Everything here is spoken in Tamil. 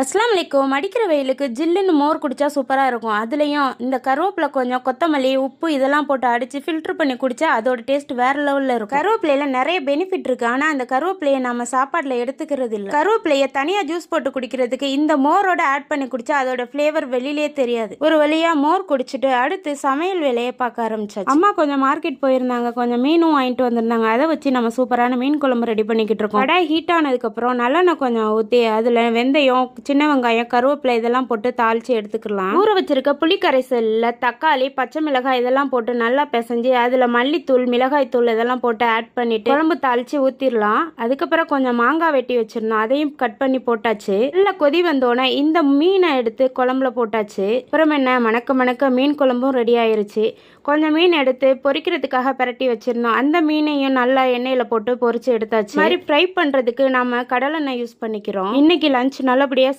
அஸ்ஸலாமு அலைக்கும். அடிக்கிற வெயிலுக்கு ஜில்லுன்னு மோர் குடிச்சா சூப்பராக இருக்கும். அதுலேயும் இந்த கருவேப்பிலை கொஞ்சம், கொத்தமல்லி, உப்பு இதெல்லாம் போட்டு அடித்து ஃபில்ட்ரு பண்ணி குடித்தா அதோட டேஸ்ட் வேறு லெவலில் இருக்கும். கருவேப்பிலையில் நிறைய பெனிஃபிட் இருக்குது. ஆனால் அந்த கருவேப்பிலையை நம்ம சாப்பாட்டில் எடுத்துக்கிறது இல்லை. கருவேப்பிலையை தனியாக ஜூஸ் போட்டு குடிக்கிறதுக்கு இந்த மோரோட ஆட் பண்ணி குடித்தா அதோட ஃப்ளேவர் வெளியிலே தெரியாது. ஒரு வழியாக மோர் குடிச்சிட்டு அடுத்து சமையல் வேலையை பார்க்க ஆரம்பிச்சாச்சு. அம்மா கொஞ்சம் மார்க்கெட் போயிருந்தாங்க, கொஞ்சம் மீனும் வாங்கிட்டு வந்திருந்தாங்க. அதை வச்சு நம்ம சூப்பரான மீன் குழம்பு ரெடி பண்ணிக்கிட்டு இருக்கோம். கடாய் ஹீட் ஆனதுக்கப்புறம் நல்லெண்ணெய் கொஞ்சம் ஊற்றி அதில் வெந்தயம், சின்ன வெங்காயம், கருவேப்பிலை இதெல்லாம் போட்டு தாளித்து எடுத்துக்கலாம். ஊற வச்சிருக்க புளி கரைசலில் தக்காளி, பச்சை மிளகாய் இதெல்லாம் போட்டு நல்லா பிசைஞ்சு அதில் மல்லித்தூள், மிளகாய் தூள் இதெல்லாம் போட்டு ஆட் பண்ணிட்டு குழம்பு தாளித்து ஊற்றிடலாம். அதுக்கப்புறம் கொஞ்சம் மாங்காய் வெட்டி வச்சிருந்தோம், அதையும் கட் பண்ணி போட்டாச்சு. நல்லா கொதி வந்தோடனே இந்த மீனை எடுத்து குழம்புல போட்டாச்சு. அப்புறம் என்ன மணக்க மணக்க மீன் குழம்பும் ரெடி ஆயிருச்சு. கொஞ்சம் மீன் எடுத்து பொரிக்கிறதுக்காக பரட்டி வச்சிருந்தோம். அந்த மீனையும் நல்லா எண்ணெயில் போட்டு பொரிச்சு எடுத்தாச்சு. மாதிரி ஃப்ரை பண்ணுறதுக்கு நம்ம கடலெண்ணெய் யூஸ் பண்ணிக்கிறோம். இன்னைக்கு லஞ்ச் நல்லபடியாக